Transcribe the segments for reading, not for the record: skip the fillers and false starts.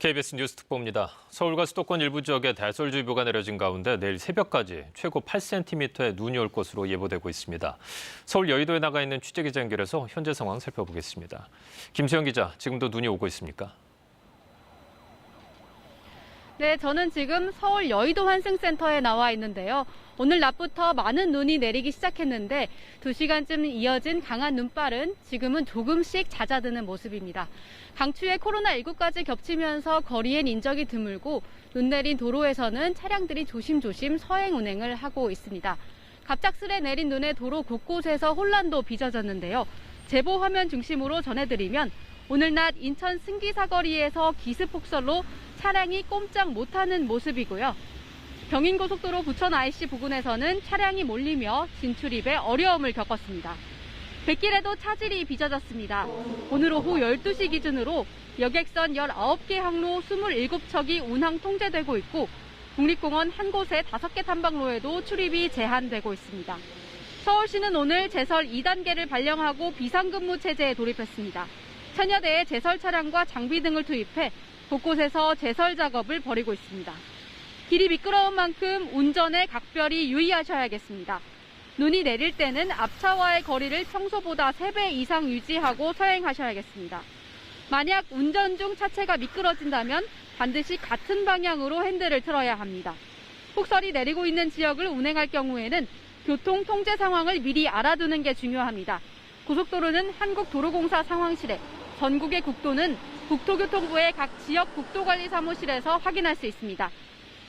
KBS 뉴스 특보입니다. 서울과 수도권 일부 지역에 대설주의보가 내려진 가운데 내일 새벽까지 최고 8cm의 눈이 올 것으로 예보되고 있습니다. 서울 여의도에 나가 있는 취재기자 연결해서 현재 상황 살펴보겠습니다. 김수영 기자, 지금도 눈이 오고 있습니까? 네, 저는 지금 서울 여의도 환승센터에 나와 있는데요. 오늘 낮부터 많은 눈이 내리기 시작했는데 2시간쯤 이어진 강한 눈발은 지금은 조금씩 잦아드는 모습입니다. 강추위에 코로나19까지 겹치면서 거리엔 인적이 드물고 눈 내린 도로에서는 차량들이 조심조심 서행 운행을 하고 있습니다. 갑작스레 내린 눈에 도로 곳곳에서 혼란도 빚어졌는데요. 제보 화면 중심으로 전해드리면 오늘 낮 인천 승기사거리에서 기습폭설로 차량이 꼼짝 못하는 모습이고요. 경인고속도로 부천 IC 부근에서는 차량이 몰리며 진출입에 어려움을 겪었습니다. 백길에도 차질이 빚어졌습니다. 오늘 오후 12시 기준으로 여객선 19개 항로 27척이 운항 통제되고 있고 국립공원 한 곳에 5개 탐방로에도 출입이 제한되고 있습니다. 서울시는 오늘 제설 2단계를 발령하고 비상근무 체제에 돌입했습니다. 천여 대의 제설 차량과 장비 등을 투입해 곳곳에서 제설 작업을 벌이고 있습니다. 길이 미끄러운 만큼 운전에 각별히 유의하셔야겠습니다. 눈이 내릴 때는 앞차와의 거리를 평소보다 3배 이상 유지하고 서행하셔야겠습니다. 만약 운전 중 차체가 미끄러진다면 반드시 같은 방향으로 핸들을 틀어야 합니다. 폭설이 내리고 있는 지역을 운행할 경우에는 교통 통제 상황을 미리 알아두는 게 중요합니다. 고속도로는 한국도로공사 상황실에, 전국의 국도는 국토교통부의 각 지역 국도관리사무실에서 확인할 수 있습니다.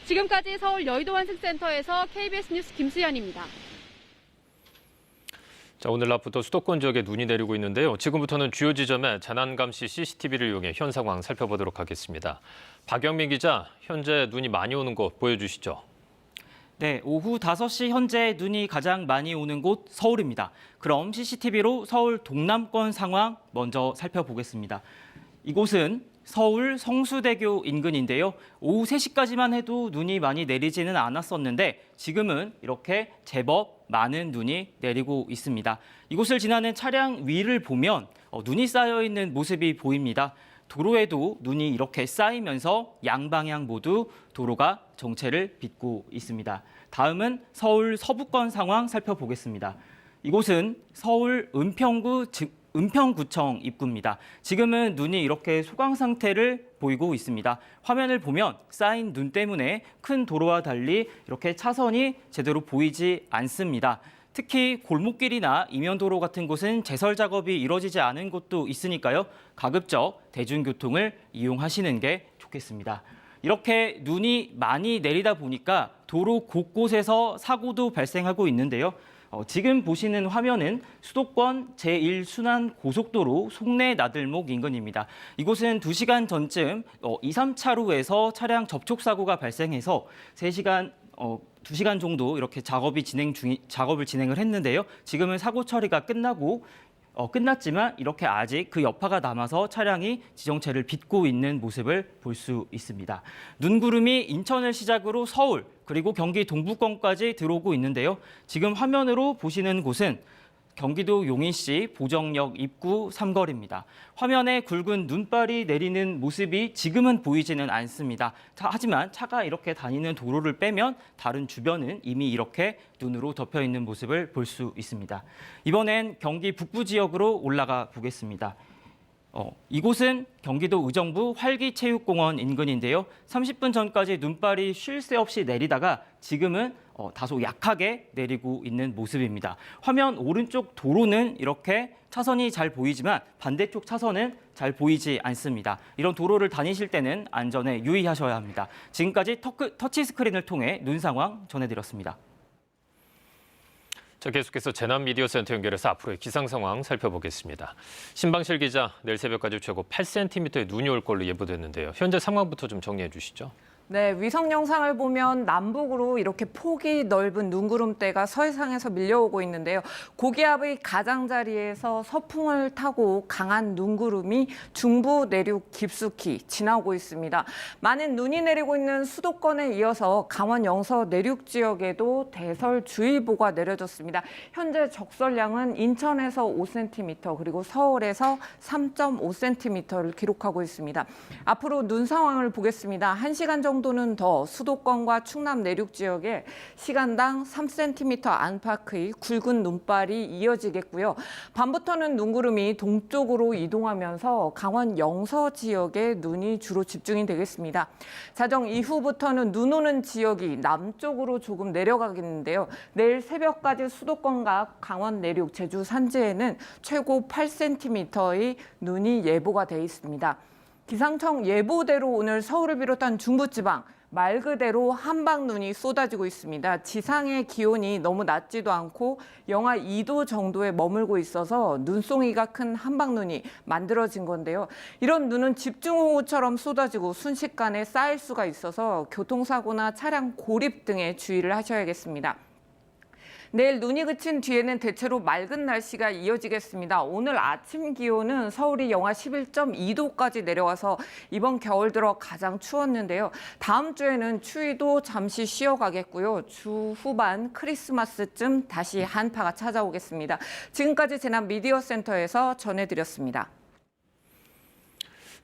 지금까지 서울 여의도 환승센터에서 KBS 뉴스 김수연입니다. 자, 오늘 낮부터 수도권 지역에 눈이 내리고 있는데요. 지금부터는 주요 지점에 재난감시 CCTV를 이용해 현 상황 살펴보도록 하겠습니다. 박영민 기자, 현재 눈이 많이 오는 곳 보여주시죠. 네, 오후 5시 현재 눈이 가장 많이 오는 곳 서울입니다. 그럼 CCTV로 서울 동남권 상황 먼저 살펴보겠습니다. 이곳은 서울 성수대교 인근인데요. 오후 3시까지만 해도 눈이 많이 내리지는 않았었는데 지금은 이렇게 제법 많은 눈이 내리고 있습니다. 이곳을 지나는 차량 위를 보면 눈이 쌓여 있는 모습이 보입니다. 도로에도 눈이 이렇게 쌓이면서 양방향 모두 도로가 정체를 빚고 있습니다. 다음은 서울 서부권 상황 살펴보겠습니다. 이곳은 서울 은평구청 입구입니다. 지금은 눈이 이렇게 소강 상태를 보이고 있습니다. 화면을 보면 쌓인 눈 때문에 큰 도로와 달리 이렇게 차선이 제대로 보이지 않습니다. 특히 골목길이나 이면도로 같은 곳은 제설 작업이 이루어지지 않은 곳도 있으니까요. 가급적 대중교통을 이용하시는 게 좋겠습니다. 이렇게 눈이 많이 내리다 보니까 도로 곳곳에서 사고도 발생하고 있는데요. 지금 보시는 화면은 수도권 제1순환 고속도로 송내 나들목 인근입니다. 이곳은 2시간 전쯤 2, 3차로에서 차량 접촉 사고가 발생해서 2시간 정도 이렇게 작업을 진행을 했는데요. 지금은 사고 처리가 끝났지만 이렇게 아직 그 여파가 남아서 차량이 지정체를 빚고 있는 모습을 볼 수 있습니다. 눈구름이 인천을 시작으로 서울 그리고 경기 동부권까지 들어오고 있는데요. 지금 화면으로 보시는 곳은 경기도 용인시 보정역 입구 삼거리입니다. 화면에 굵은 눈발이 내리는 모습이 지금은 보이지는 않습니다. 하지만 차가 이렇게 다니는 도로를 빼면 다른 주변은 이미 이렇게 눈으로 덮여 있는 모습을 볼 수 있습니다. 이번엔 경기 북부 지역으로 올라가 보겠습니다. 이곳은 경기도 의정부 활기체육공원 인근인데요. 30분 전까지 눈발이 쉴 새 없이 내리다가 지금은 다소 약하게 내리고 있는 모습입니다. 화면 오른쪽 도로는 이렇게 차선이 잘 보이지만 반대쪽 차선은 잘 보이지 않습니다. 이런 도로를 다니실 때는 안전에 유의하셔야 합니다. 지금까지 터치 스크린을 통해 눈 상황 전해드렸습니다. 자, 계속해서 재난미디어센터 연결해서 앞으로의 기상 상황 살펴보겠습니다. 신방실 기자, 내일 새벽까지 최고 8cm의 눈이 올 걸로 예보됐는데요. 현재 상황부터 좀 정리해 주시죠. 네, 위성 영상을 보면 남북으로 이렇게 폭이 넓은 눈구름대가 서해상에서 밀려오고 있는데요. 고기압의 가장자리에서 서풍을 타고 강한 눈구름이 중부 내륙 깊숙이 지나고 있습니다. 많은 눈이 내리고 있는 수도권에 이어서 강원 영서 내륙 지역에도 대설주의보가 내려졌습니다. 현재 적설량은 인천에서 5cm 그리고 서울에서 3.5cm를 기록하고 있습니다. 앞으로 눈 상황을 보겠습니다. 1시간 정도는 더 수도권과 충남 내륙 지역에 시간당 3cm 안팎의 굵은 눈발이 이어지겠고요. 밤부터는 눈구름이 동쪽으로 이동하면서 강원 영서 지역에 눈이 주로 집중이 되겠습니다. 자정 이후부터는 눈 오는 지역이 남쪽으로 조금 내려가겠는데요. 내일 새벽까지 수도권과 강원 내륙, 제주 산지에는 최고 8cm의 눈이 예보가 돼 있습니다. 기상청 예보대로 오늘 서울을 비롯한 중부지방 말 그대로 한방눈이 쏟아지고 있습니다. 지상의 기온이 너무 낮지도 않고 영하 2도 정도에 머물고 있어서 눈송이가 큰 한방눈이 만들어진 건데요. 이런 눈은 집중호우처럼 쏟아지고 순식간에 쌓일 수가 있어서 교통사고나 차량 고립 등에 주의를 하셔야겠습니다. 내일 눈이 그친 뒤에는 대체로 맑은 날씨가 이어지겠습니다. 오늘 아침 기온은 서울이 영하 11.2도까지 내려와서 이번 겨울 들어 가장 추웠는데요. 다음 주에는 추위도 잠시 쉬어가겠고요. 주 후반 크리스마스쯤 다시 한파가 찾아오겠습니다. 지금까지 재난 미디어 센터에서 전해드렸습니다.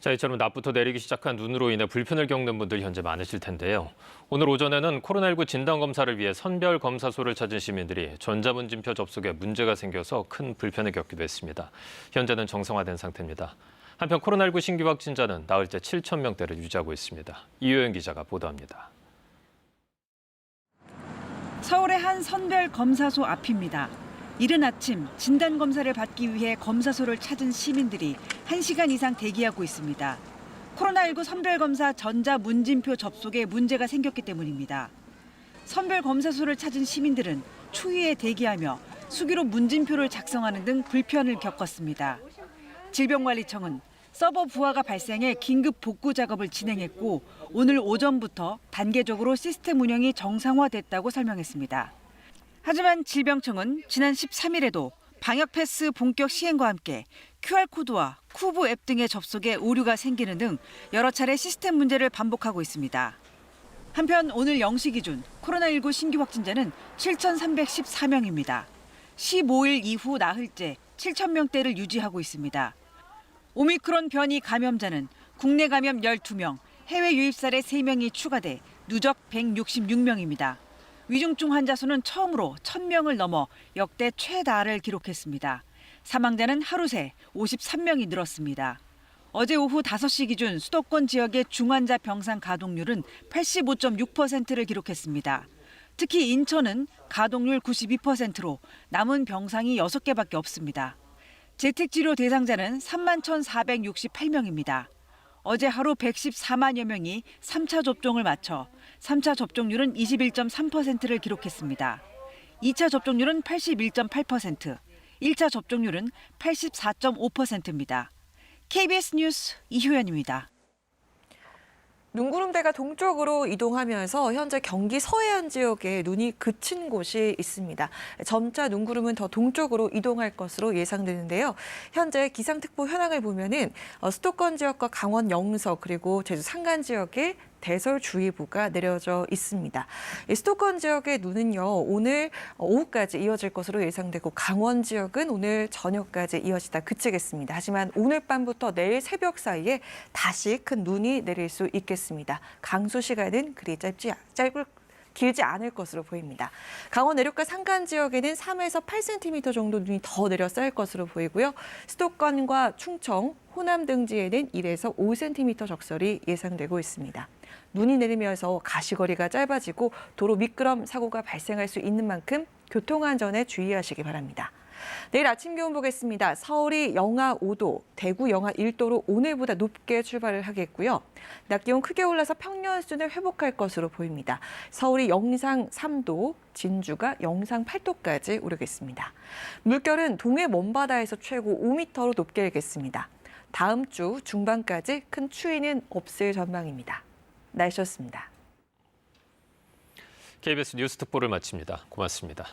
자, 이처럼 낮부터 내리기 시작한 눈으로 인해 불편을 겪는 분들 현재 많으실 텐데요. 오늘 오전에는 코로나19 진단검사를 위해 선별검사소를 찾은 시민들이 전자문진표 접속에 문제가 생겨서 큰 불편을 겪기도 했습니다. 현재는 정상화된 상태입니다. 한편 코로나19 신규 확진자는 나흘째 7천 명대를 유지하고 있습니다. 이효연 기자가 보도합니다. 서울의 한 선별검사소 앞입니다. 이른 아침 진단검사를 받기 위해 검사소를 찾은 시민들이 1시간 이상 대기하고 있습니다. 코로나19 선별검사 전자문진표 접속에 문제가 생겼기 때문입니다. 선별검사소를 찾은 시민들은 추위에 대기하며 수기로 문진표를 작성하는 등 불편을 겪었습니다. 질병관리청은 서버 부하가 발생해 긴급 복구 작업을 진행했고 오늘 오전부터 단계적으로 시스템 운영이 정상화됐다고 설명했습니다. 하지만 질병청은 지난 13일에도 방역 패스 본격 시행과 함께 QR코드와 쿠브 앱 등의 접속에 오류가 생기는 등 여러 차례 시스템 문제를 반복하고 있습니다. 한편 오늘 0시 기준 코로나19 신규 확진자는 7,314명입니다. 15일 이후 나흘째 7,000명대를 유지하고 있습니다. 오미크론 변이 감염자는 국내 감염 12명, 해외 유입 사례 3명이 추가돼 누적 166명입니다. 위중증 환자 수는 처음으로 1,000명을 넘어 역대 최다를 기록했습니다. 사망자는 하루 새 53명이 늘었습니다. 어제 오후 5시 기준 수도권 지역의 중환자 병상 가동률은 85.6%를 기록했습니다. 특히 인천은 가동률 92%로 남은 병상이 6개밖에 없습니다. 재택치료 대상자는 31,468명입니다. 어제 하루 114만여 명이 3차 접종을 마쳐 3차 접종률은 21.3%를 기록했습니다. 2차 접종률은 81.8%, 1차 접종률은 84.5%입니다. KBS 뉴스 이효연입니다. 눈구름대가 동쪽으로 이동하면서 현재 경기 서해안 지역에 눈이 그친 곳이 있습니다. 점차 눈구름은 더 동쪽으로 이동할 것으로 예상되는데요. 현재 기상특보 현황을 보면은 수도권 지역과 강원 영서 그리고 제주 산간 지역에 대설주의보가 내려져 있습니다. 수도권 지역의 눈은요, 오늘 오후까지 이어질 것으로 예상되고 강원 지역은 오늘 저녁까지 이어지다 그치겠습니다. 하지만 오늘 밤부터 내일 새벽 사이에 다시 큰 눈이 내릴 수 있겠습니다. 강수 시간은 그리 길지 않을 것으로 보입니다. 강원 내륙과 산간 지역에는 3에서 8cm 정도 눈이 더 내려 쌓일 것으로 보이고요. 수도권과 충청, 호남 등지에는 1에서 5cm 적설이 예상되고 있습니다. 눈이 내리면서 가시거리가 짧아지고 도로 미끄럼 사고가 발생할 수 있는 만큼 교통안전에 주의하시기 바랍니다. 내일 아침 기온 보겠습니다. 서울이 영하 5도, 대구 영하 1도로 오늘보다 높게 출발을 하겠고요. 낮 기온 크게 올라서 평년 수준을 회복할 것으로 보입니다. 서울이 영상 3도, 진주가 영상 8도까지 오르겠습니다. 물결은 동해 먼바다에서 최고 5m로 높게 일겠습니다. 다음 주 중반까지 큰 추위는 없을 전망입니다. 날씨였습니다. KBS 뉴스 특보를 마칩니다. 고맙습니다.